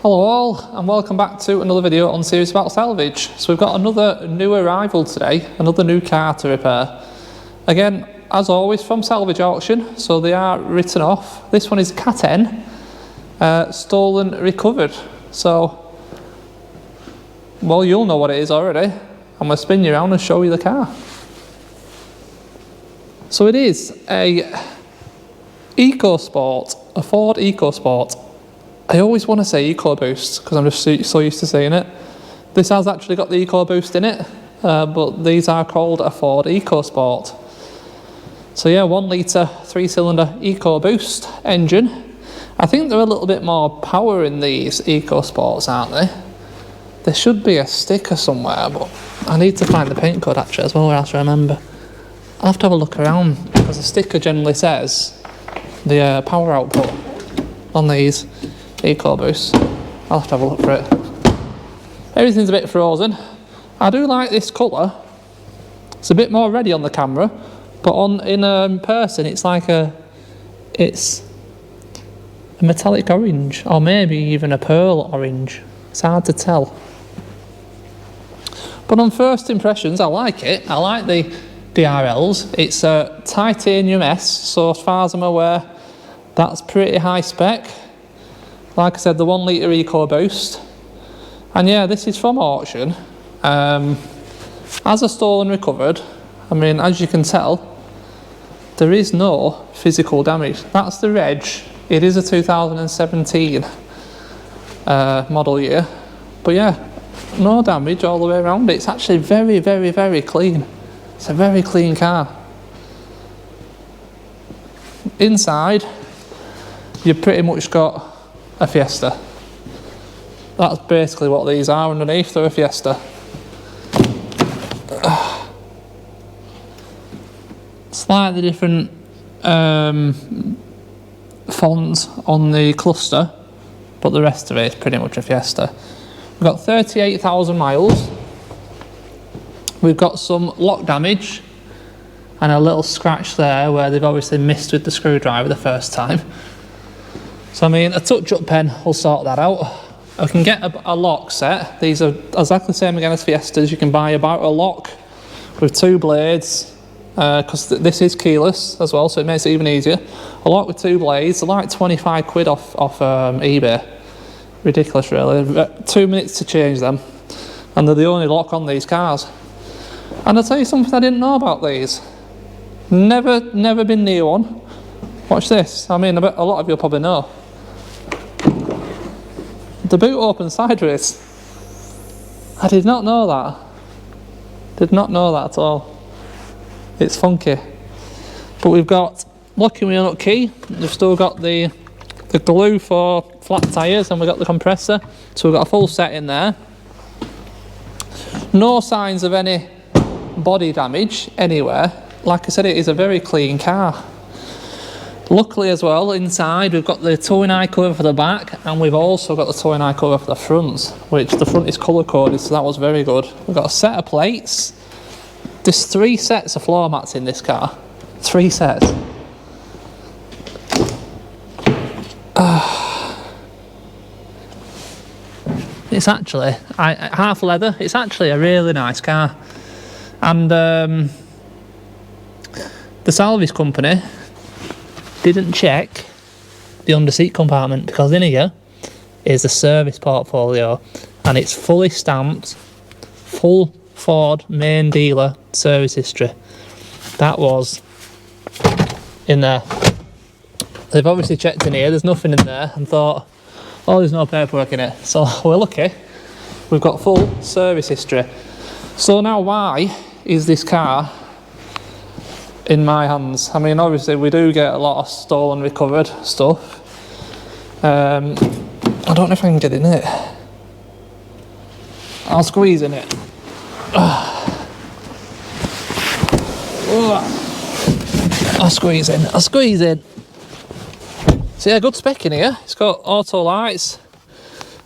Hello all, and welcome back to another video on series about Salvage. So we've got another new arrival today, another new car to repair. Again, as always, from Salvage auction, so they are written off. This one is Cat N, stolen recovered. So, well, you'll know what it is already. I'm going to spin you around and show you the car. So it is a Ecosport, a Ford Ecoboost. I always want to say Ecoboost because I'm just so used to saying it. This has actually got the Ecoboost in it, but these are called a Ford Ecosport. So yeah, 1 litre 3-cylinder Ecoboost engine. I think they're a little bit more power in these Ecosports, aren't they? There should be a sticker somewhere, but I need to find the paint code actually as well, or else I remember. I'll have to have a look around because the sticker generally says the power output on these Ecoboost. I'll have to have a look for it. Everything's a bit frozen. I do like this colour. It's a bit more ready on the camera, but in person it's like it's a metallic orange, or maybe even a pearl orange. It's hard to tell. But on first impressions, I like it. I like the DRLs. It's a titanium S, so as far as I'm aware, that's pretty high spec. Like I said, the 1 litre Ecoboost. And yeah, this is from auction. As a stolen recovered, I mean, as you can tell, there is no physical damage. That's the reg. It is a 2017 model year. But yeah, no damage all the way around. It's actually very, very, very clean. It's a very clean car. Inside, you've pretty much got a Fiesta. That's basically what these are underneath. They're a Fiesta. Slightly different fonts on the cluster, but the rest of it is pretty much a Fiesta. We've got 38,000 miles. We've got some lock damage and a little scratch there where they've obviously missed with the screwdriver the first time. So I mean, a touch-up pen will sort that out. I can get a lock set. These are exactly the same again as Fiestas. You can buy about a lock with 2 blades, because this is keyless as well, so it makes it even easier. A lock with 2 blades, they're like 25 quid off eBay. Ridiculous really. 2 minutes to change them, and they're the only lock on these cars. And I'll tell you something I didn't know about these. Never been near one. Watch this. I mean, a lot of you'll probably know. The boot opens sideways. I did not know that. Did not know that at all. It's funky. But we've got locking wheel nut key. We've still got the glue for flat tyres, and we've got the compressor. So we've got a full set in there. No signs of any body damage anywhere. Like I said, it is a very clean car. Luckily as well, inside we've got the towing eye cover for the back, and we've also got the towing eye cover for the front, which the front is colour coded, so that was very good. We've got a set of plates. There's 3 sets of floor mats in this car. 3 sets. It's actually half leather. It's actually a really nice car. And the Salvage company didn't check the under-seat compartment, because in here is the service portfolio, and it's fully stamped, full Ford main dealer service history. That was in there. They've obviously checked in here, there's nothing in there, and thought, oh, there's no paperwork in it. So we're lucky, we've got full service history. So now why is this car in my hands? I mean, obviously we do get a lot of stolen recovered stuff. I don't know if I can get in it. I'll squeeze in it. I'll squeeze in. So yeah, good spec in here. It's got auto lights.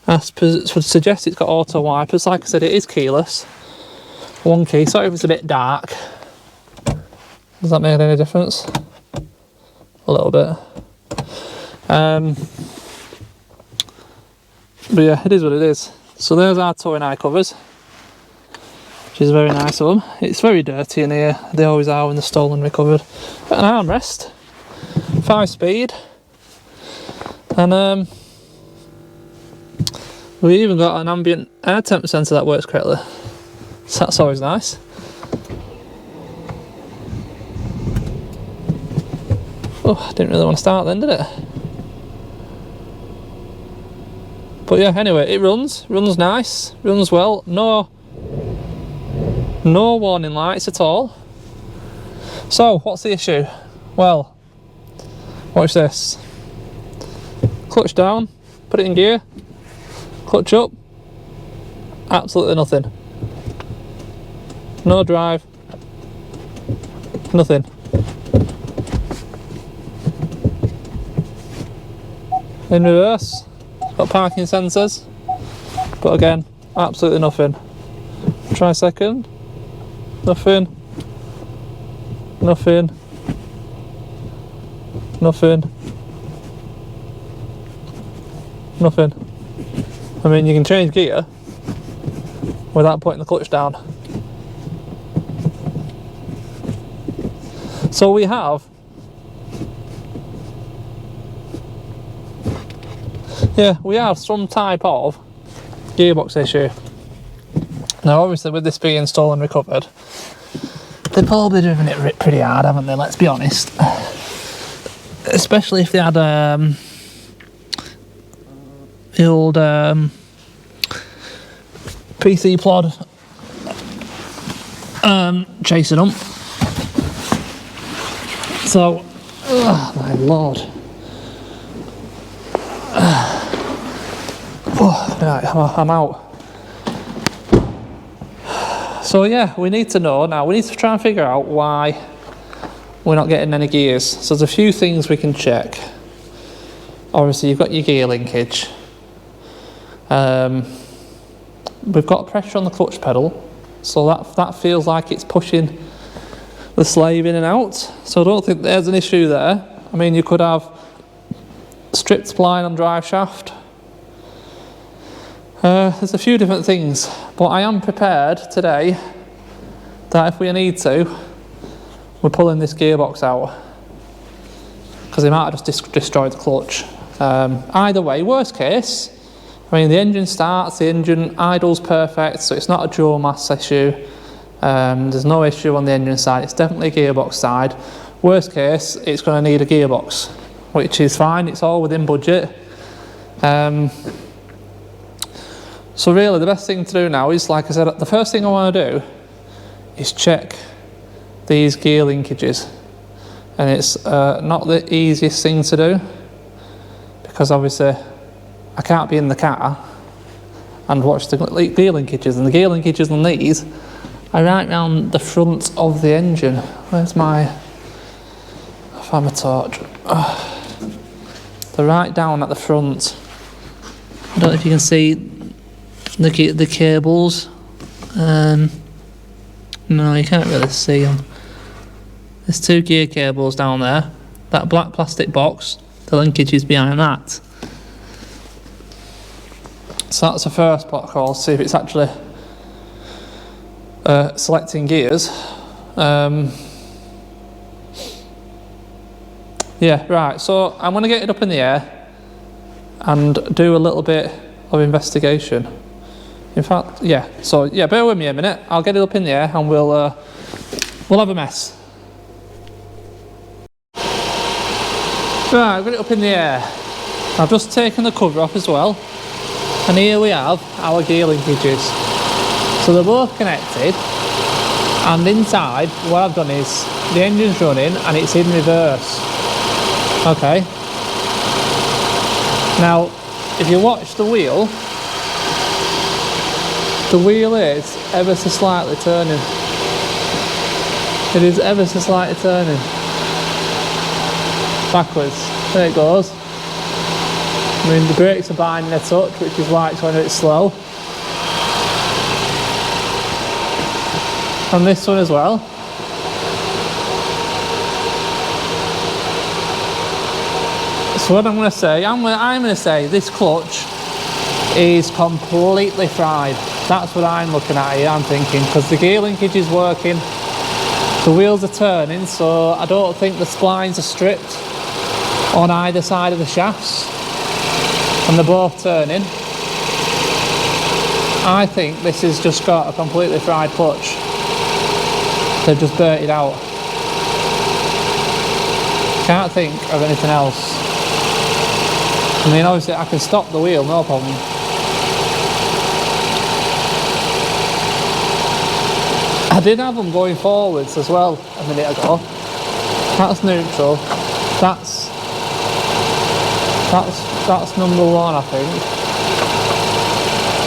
I would suggest it's got auto wipers. Like I said, it is keyless. 1 key. Sorry if it's a bit dark. Does that make any difference? A little bit. But yeah, it is what it is. So there's our towing eye covers, which is very nice of them. It's very dirty in here, they always are when they're stolen and recovered. Got an armrest, 5-speed, and we even got an ambient air temp sensor that works correctly. So that's always nice. Oh, I didn't really want to start then, did it? But yeah, anyway, it runs nice, runs well. No warning lights at all. So, what's the issue? Well, watch this. Clutch down, put it in gear, clutch up, absolutely nothing. No drive, nothing. In reverse, got parking sensors, but again, absolutely nothing. Try second, nothing, nothing, nothing, nothing. I mean, you can change gear without putting the clutch down. So we have some type of gearbox issue. Now obviously with this being stolen and recovered, they've probably driven it pretty hard, haven't they, let's be honest. Especially if they had the old PC plod chasing them. So, oh my lord. Right, I'm out. So yeah, we need to know now. We need to try and figure out why we're not getting any gears. So there's a few things we can check. Obviously, you've got your gear linkage. We've got pressure on the clutch pedal, so that feels like it's pushing the slave in and out. So I don't think there's an issue there. I mean, you could have stripped spline on drive shaft. There's a few different things, but I am prepared today that if we need to, we're pulling this gearbox out, because they might have just destroyed the clutch. Either way, worst case, I mean, the engine starts, the engine idles perfect, so it's not a dual mass issue. There's no issue on the engine side, it's definitely a gearbox side. Worst case, it's going to need a gearbox, which is fine, it's all within budget. So really the best thing to do now is, like I said, the first thing I want to do is check these gear linkages. And it's not the easiest thing to do, because obviously I can't be in the car and watch the gear linkages, and the gear linkages on these are right round the front of the engine. Where's my find my torch? They're right down at the front. I don't know if you can see the cables. No, you can't really see them. There's 2 gear cables down there. That black plastic box, the linkage is behind that. So that's the first protocol, see if it's actually selecting gears. Yeah, right, so I'm going to get it up in the air and do a little bit of investigation. In fact, yeah, so yeah, bear with me a minute. I'll get it up in the air and we'll have a mess. Right, I've got it up in the air. I've just taken the cover off as well. And here we have our gear linkages. So they're both connected. And inside, what I've done is, the engine's running and it's in reverse. Okay. Now, if you watch the wheel is ever so slightly turning. It is ever so slightly turning. Backwards. There it goes. I mean, the brakes are binding a touch, which is why it's going a bit slow. And this one as well. So what I'm going to say, I'm going to say this clutch is completely fried. That's what I'm looking at here, I'm thinking, because the gear linkage is working, the wheels are turning, so I don't think the splines are stripped on either side of the shafts, and they're both turning. I think this has just got a completely fried clutch. They've just burnt it out. Can't think of anything else. I mean, obviously I can stop the wheel, no problem. I did have them going forwards as well a minute ago. That's neutral. That's number one, I think.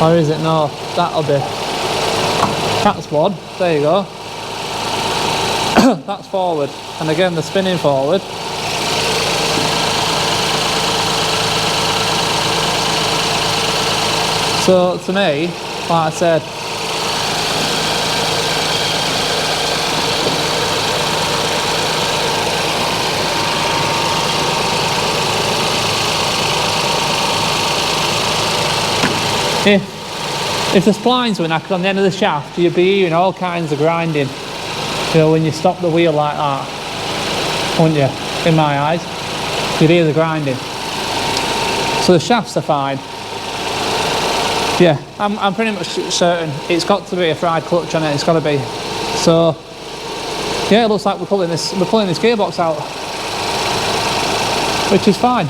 Or is it? No, that'll be. That's one. There you go. That's forward. And again, the spinning forward. So to me, like I said, if the splines were knackered on the end of the shaft, you'd be hearing all kinds of grinding. You know, when you stop the wheel like that, wouldn't you? In my eyes, you'd hear the grinding. So the shafts are fine. Yeah, I'm pretty much certain it's got to be a fried clutch on it. It's got to be. So yeah, it looks like we're pulling this gearbox out, which is fine.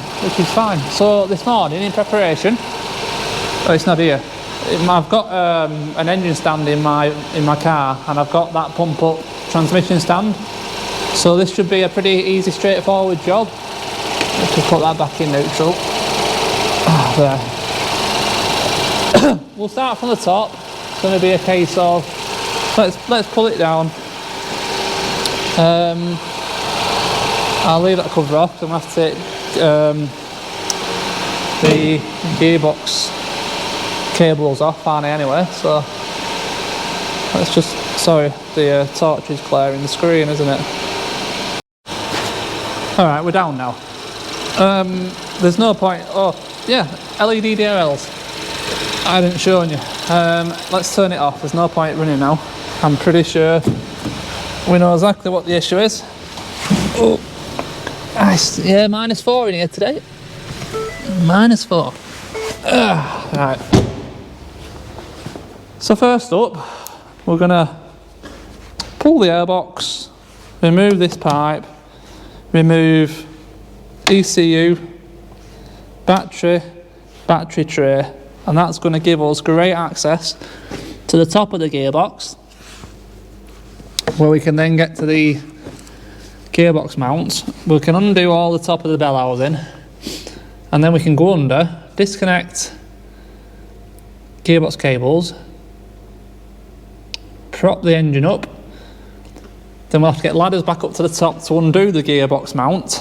So this morning, in preparation, oh, it's not here. I've got an engine stand in my car, and I've got that pump up transmission stand. So this should be a pretty easy, straightforward job. Let's just put that back in neutral. There. We'll start from the top. It's going to be a case of let's pull it down. I'll leave that cover off because I'm going to have to take the gearbox cables off, aren't they, anyway? So let's just, sorry, the torch is clearing the screen, isn't it? Alright, we're down now. There's no point. Oh yeah, LED DRLs. I didn't show you. Let's turn it off. There's no point running now. I'm pretty sure we know exactly what the issue is. Oh, nice. Yeah, -4 in here today. -4. Right. So first up, we're gonna pull the airbox, remove this pipe, remove ECU, battery tray, and that's going to give us great access to the top of the gearbox, where we can then get to the gearbox mounts. We can undo all the top of the bell housing, and then we can go under, disconnect gearbox cables, prop the engine up, then we'll have to get ladders back up to the top to undo the gearbox mount,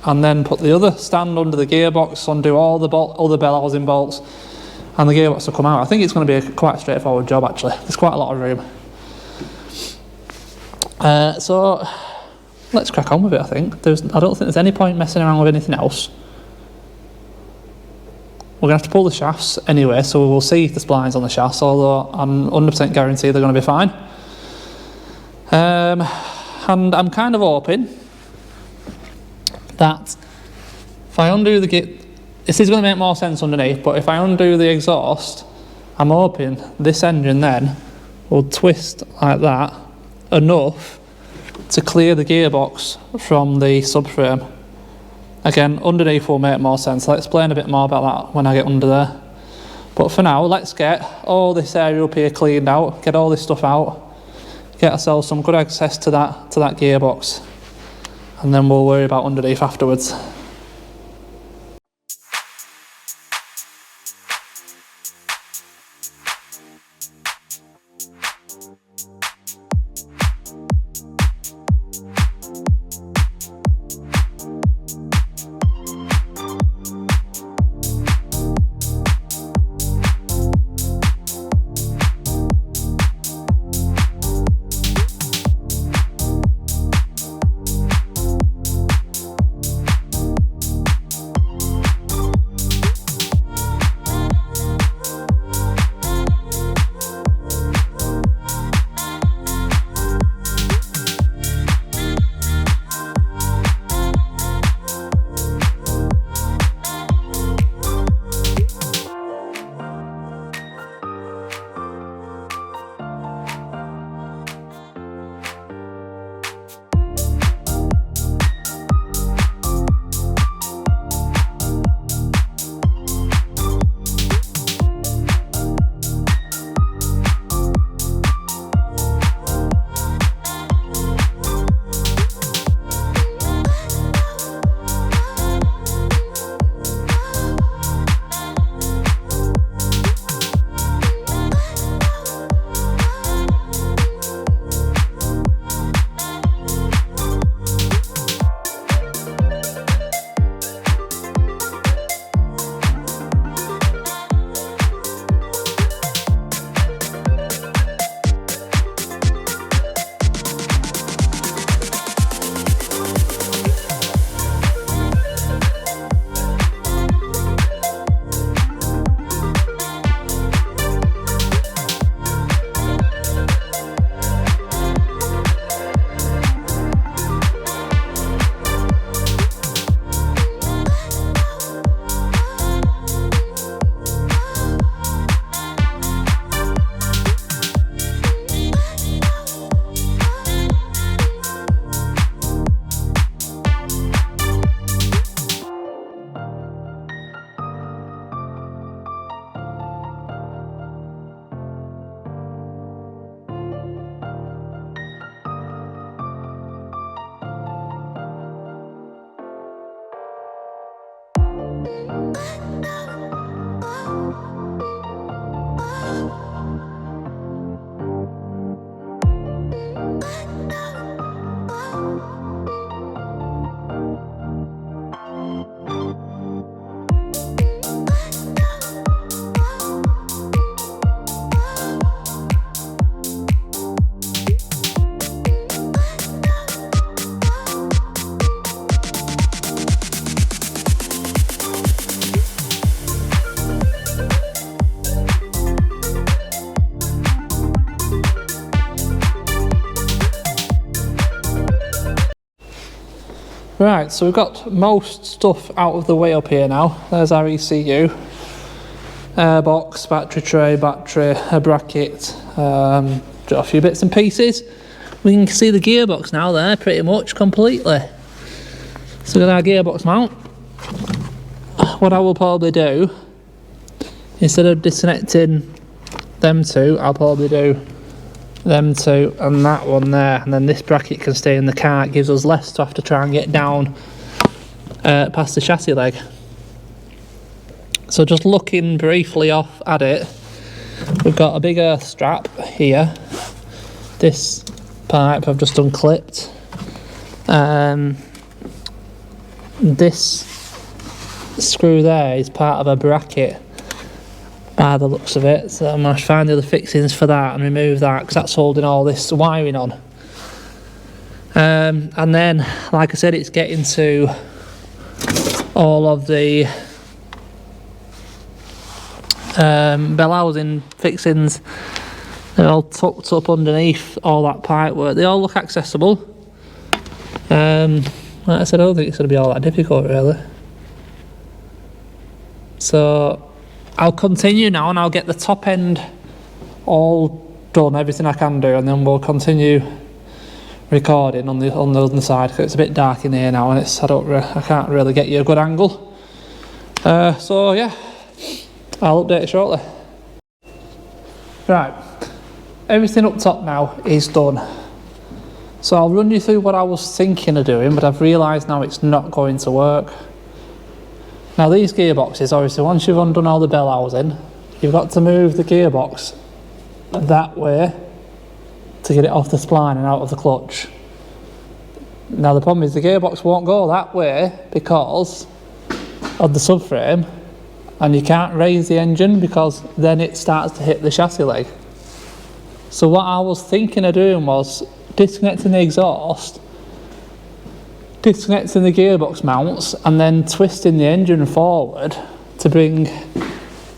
and then put the other stand under the gearbox, undo all the other bell housing bolts, and the gearbox will come out. I think it's going to be quite a straightforward job, actually. There's quite a lot of room. So let's crack on with it. I don't think there's any point messing around with anything else. We're going to have to pull the shafts anyway, so we'll see the splines on the shafts, although I'm 100% guaranteed they're going to be fine. And I'm kind of hoping that if I undo the this is going to make more sense underneath, but if I undo the exhaust, I'm hoping this engine then will twist like that enough to clear the gearbox from the subframe. Again, underneath will make more sense. I'll explain a bit more about that when I get under there. But for now, let's get all this area up here cleaned out, get all this stuff out, get ourselves some good access to that gearbox, and then we'll worry about underneath afterwards. Right, so we've got most stuff out of the way up here now. There's our ECU, box, battery tray, battery, a bracket, a few bits and pieces. We can see the gearbox now there pretty much completely. So we've got our gearbox mount. What I will probably do, instead of disconnecting them two, I'll probably do them two and that one there, and then this bracket can stay in the car. It gives us less to have to try and get down past the chassis leg. So just looking briefly off at it, we've got a big earth strap here. This pipe I've just unclipped. This screw there is part of a bracket by the looks of it, so I'm going to find the other fixings for that and remove that, because that's holding all this wiring on. And then, like I said, it's getting to all of the bell housing fixings. They're all tucked up underneath all that pipe work. They all look accessible. Like I said, I don't think it's going to be all that difficult really. So I'll continue now and I'll get the top end all done, everything I can do, and then we'll continue recording on the other side, because it's a bit dark in here now and I can't really get you a good angle. So yeah, I'll update you shortly. Right, everything up top now is done. So I'll run you through what I was thinking of doing, but I've realised now it's not going to work. Now these gearboxes, obviously once you've undone all the bell housing, you've got to move the gearbox that way to get it off the spline and out of the clutch. Now the problem is the gearbox won't go that way because of the subframe, and you can't raise the engine because then it starts to hit the chassis leg. So what I was thinking of doing was disconnecting the exhaust, disconnecting the gearbox mounts, and then twisting the engine forward to bring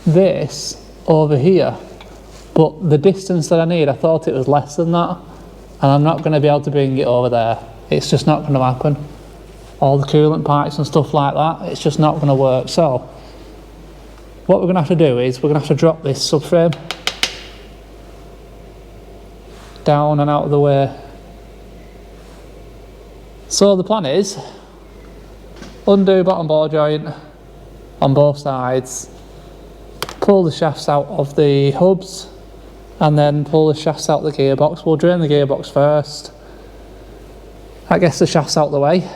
this over here. But the distance that I need, I thought it was less than that, and I'm not going to be able to bring it over there. It's just not going to happen. All the coolant pipes and stuff like that, it's just not going to work. So what we're going to have to do is we're going to have to drop this subframe down and out of the way. So the plan is undo bottom ball joint on both sides, pull the shafts out of the hubs, and then pull the shafts out of the gearbox. We'll drain the gearbox first. That gets the shafts out of the way.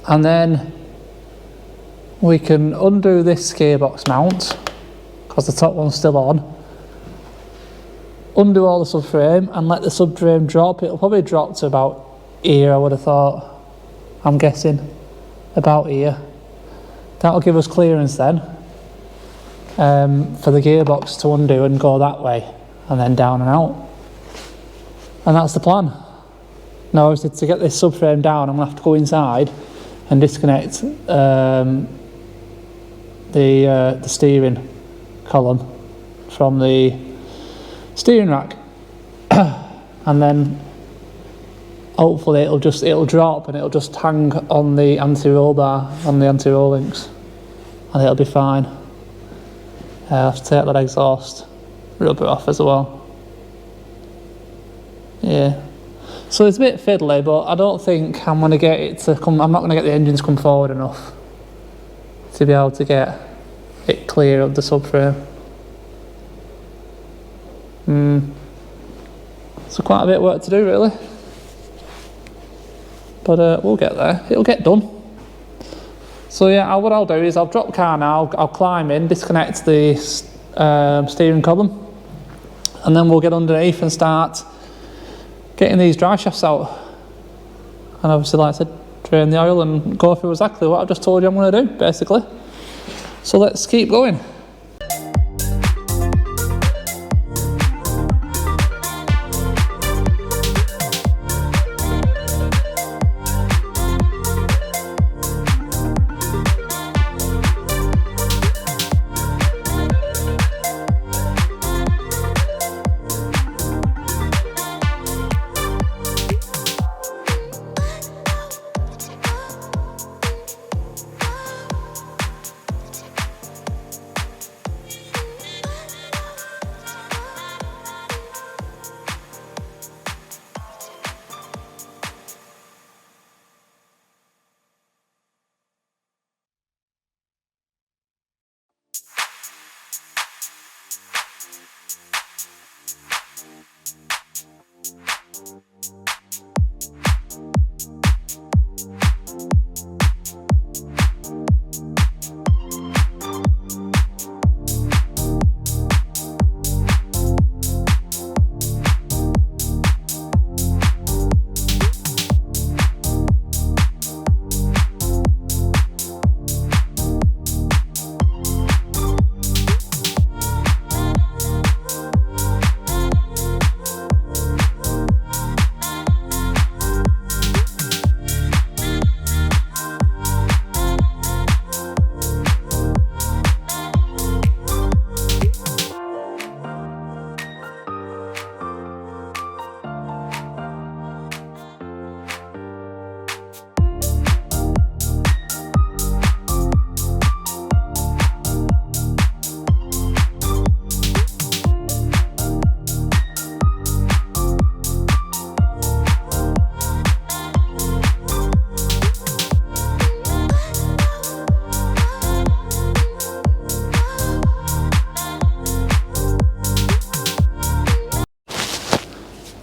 And then we can undo this gearbox mount, because the top one's still on. Undo all the subframe and let the subframe drop. It'll probably drop to about here, I would have thought. I'm guessing about here. That'll give us clearance then for the gearbox to undo and go that way, and then down and out. And that's the plan. Now obviously to get this subframe down, I'm going to have to go inside and disconnect the steering column from the steering rack, and then hopefully it'll drop and it'll just hang on the anti-roll bar, on the anti-roll links, and it'll be fine. I'll have to take that exhaust, rub it off as well. Yeah, so it's a bit fiddly, but I don't think I'm going to get it to come. I'm not going to get the engine to come forward enough to be able to get it clear of the subframe. So quite a bit of work to do really, but we'll get there. It'll get done. So yeah, what I'll do is I'll drop car now, I'll climb in, disconnect the steering column, and then we'll get underneath and start getting these drive shafts out. And obviously, like I said, drain the oil and go through exactly what I've just told you I'm going to do, basically. So let's keep going.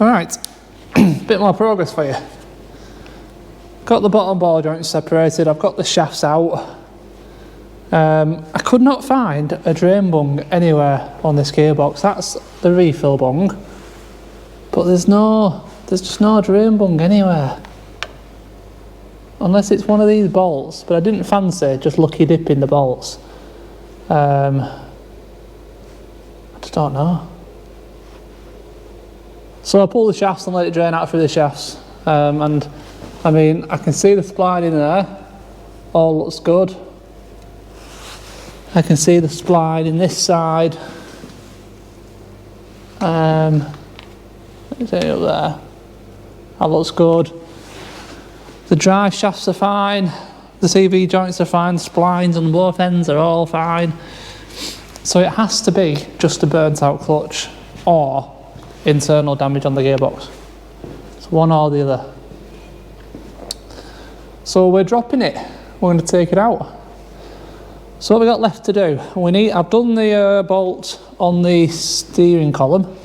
Alright, bit more progress for you. Got the bottom ball joints separated, I've got the shafts out. I could not find a drain bung anywhere on this gearbox. That's the refill bung, but there's just no drain bung anywhere. Unless it's one of these bolts, but I didn't fancy just lucky dipping the bolts. I just don't know. So I pull the shafts and let it drain out through the shafts. And I mean, I can see the spline in there, all looks good. I can see the spline in this side. Let me see up there. That looks good. The drive shafts are fine. The CV joints are fine. The splines on both ends are all fine. So it has to be just a burnt out clutch or internal damage on the gearbox. It's one or the other. So we're dropping it. We're going to take it out. So what we got left to do? I've done the bolt on the steering column.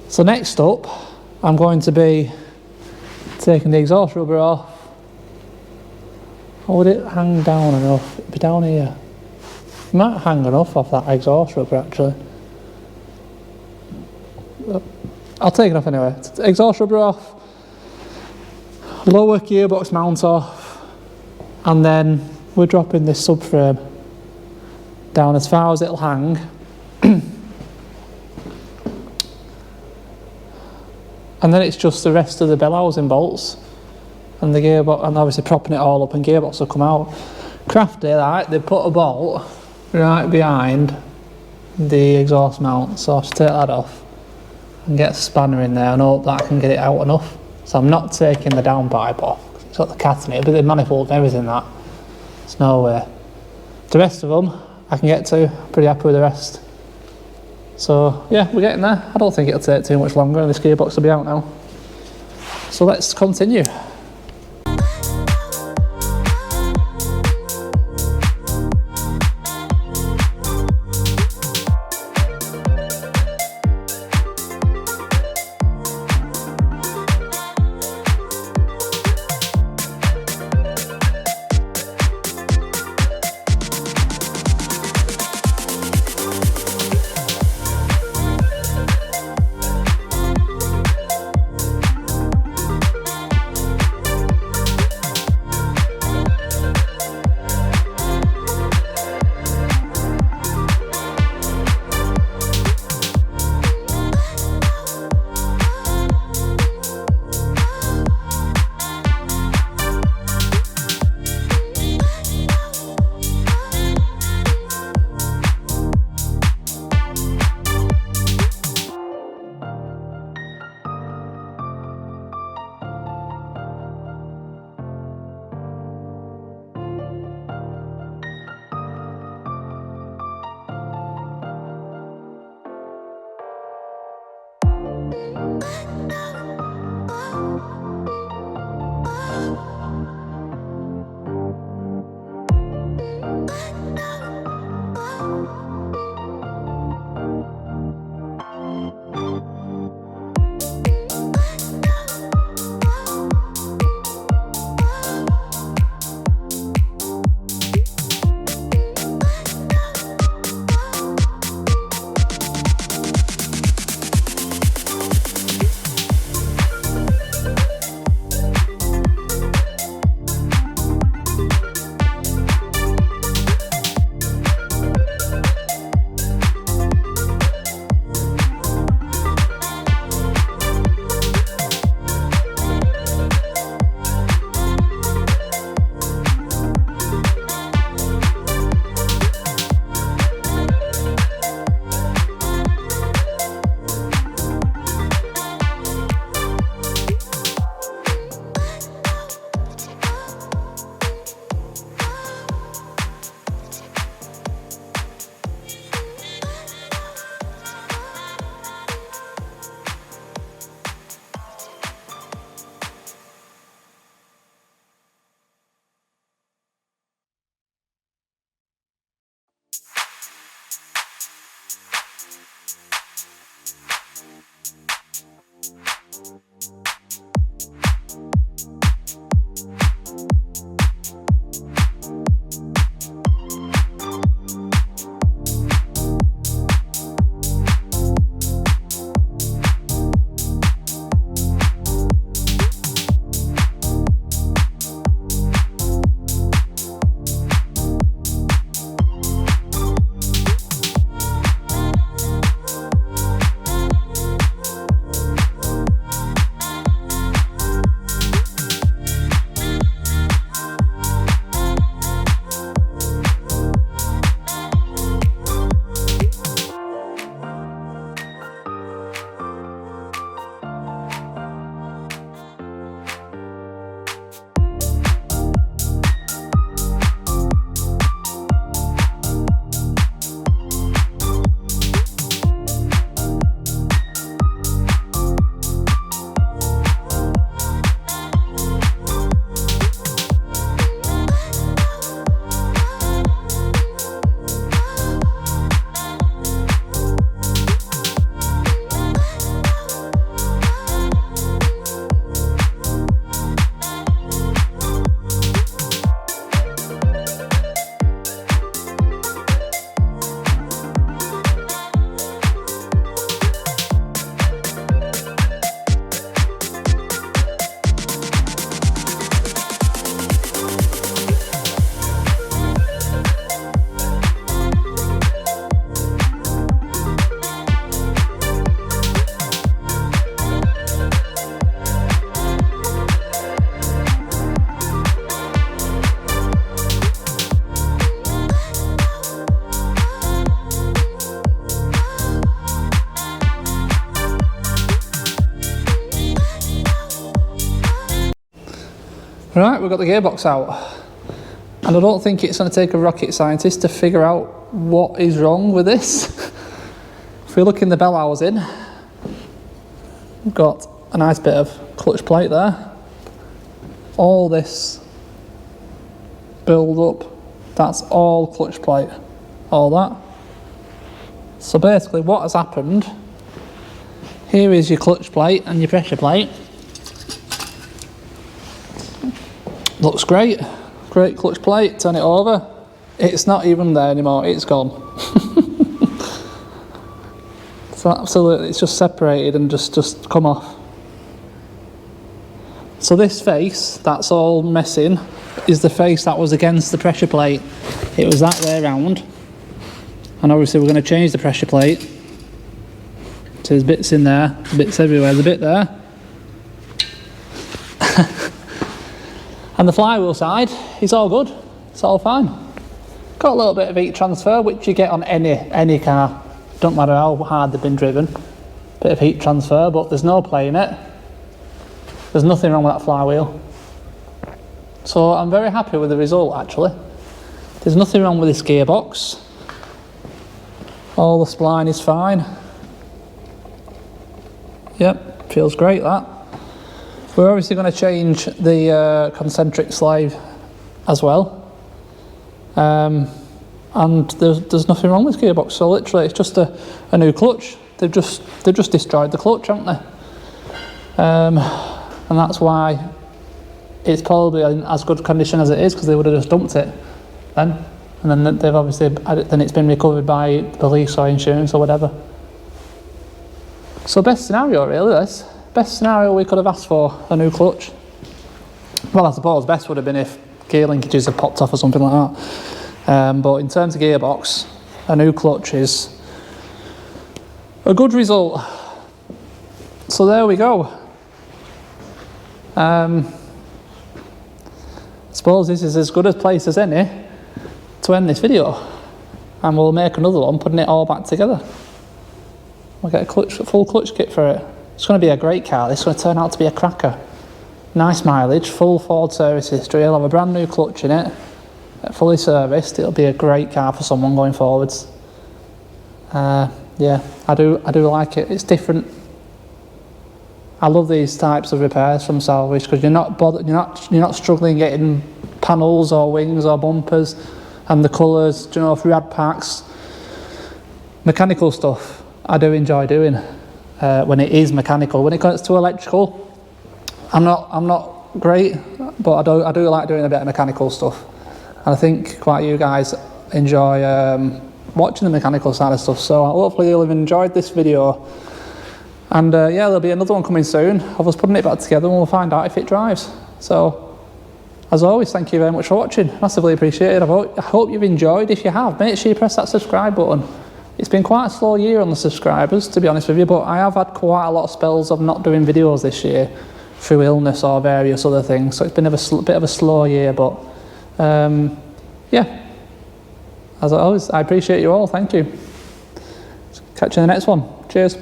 So next up, I'm going to be taking the exhaust rubber off. Or would it hang down enough? It'd be down here. It might hang enough off that exhaust rubber actually. I'll take it off anyway. Exhaust rubber off, lower gearbox mount off, and then we're dropping this subframe down as far as it'll hang. And then it's just the rest of the bell housing bolts and the gearbox, and obviously propping it all up, and gearbox will come out. Crafty, right, they put a bolt right behind the exhaust mount, so I'll just take that off and get a spanner in there and hope that I can get it out enough. So I'm not taking the downpipe off, it's got the cat in it, but the manifold and everything that. There's no way. The rest of them I can get to, pretty happy with the rest. So yeah, we're getting there. I don't think it'll take too much longer and this gearbox will be out now. So let's continue. Right, we've got the gearbox out, and I don't think it's going to take a rocket scientist to figure out what is wrong with this. If we look in the bell housing, we've got a nice bit of clutch plate there. All this build up, that's all clutch plate, all that. So basically what has happened, here is your clutch plate and your pressure plate. Looks great, great clutch plate, turn it over. It's not even there anymore, it's gone. So absolutely, it's just separated and just come off. So this face, that's all missing, is the face that was against the pressure plate. It was that way around. And obviously we're going to change the pressure plate. So there's bits in there, bits everywhere, there's a bit there. And the flywheel side is all good, it's all fine. Got a little bit of heat transfer, which you get on any car. Don't matter how hard they've been driven. Bit of heat transfer, but there's no play in it. There's nothing wrong with that flywheel. So I'm very happy with the result actually. There's nothing wrong with this gearbox. All the spline is fine. Yep, feels great that. We're obviously going to change the concentric slave as well. And there's nothing wrong with this gearbox, so literally it's just a new clutch. They've just destroyed the clutch, haven't they? And that's why it's probably in as good condition as it is, because they would have just dumped it then. And then they've obviously then it's been recovered by police or insurance or whatever. So best scenario really, this. Best scenario we could have asked for, a new clutch. Well, I suppose best would have been if gear linkages had popped off or something like that. But in terms of gearbox, a new clutch is a good result. So there we go. I suppose this is as good a place as any to end this video. And we'll make another one, putting it all back together. We'll get a full clutch kit for it. It's going to be a great car. This is going to turn out to be a cracker. Nice mileage, full Ford service history. It'll have a brand new clutch in it, fully serviced. It'll be a great car for someone going forwards. Yeah, I do like it. It's different. I love these types of repairs from Salvage because you're not bothered. You're not struggling getting panels or wings or bumpers and the colours. Do you know, if we had packs, mechanical stuff, I do enjoy doing. when it is mechanical. When it comes to electrical, I'm not great, but I do like doing a bit of mechanical stuff, and I think quite you guys enjoy watching the mechanical side of stuff. So hopefully you'll have enjoyed this video, and yeah, there'll be another one coming soon of us putting it back together, and we'll find out if it drives. So as always, thank you very much for watching, massively appreciated. I hope you've enjoyed. If you have, make sure you press that subscribe button. It's been quite a slow year on the subscribers, to be honest with you, but I have had quite a lot of spells of not doing videos this year through illness or various other things, so it's been a bit of a slow year, but yeah, as always, I appreciate you all. Thank you. Catch you in the next one. Cheers.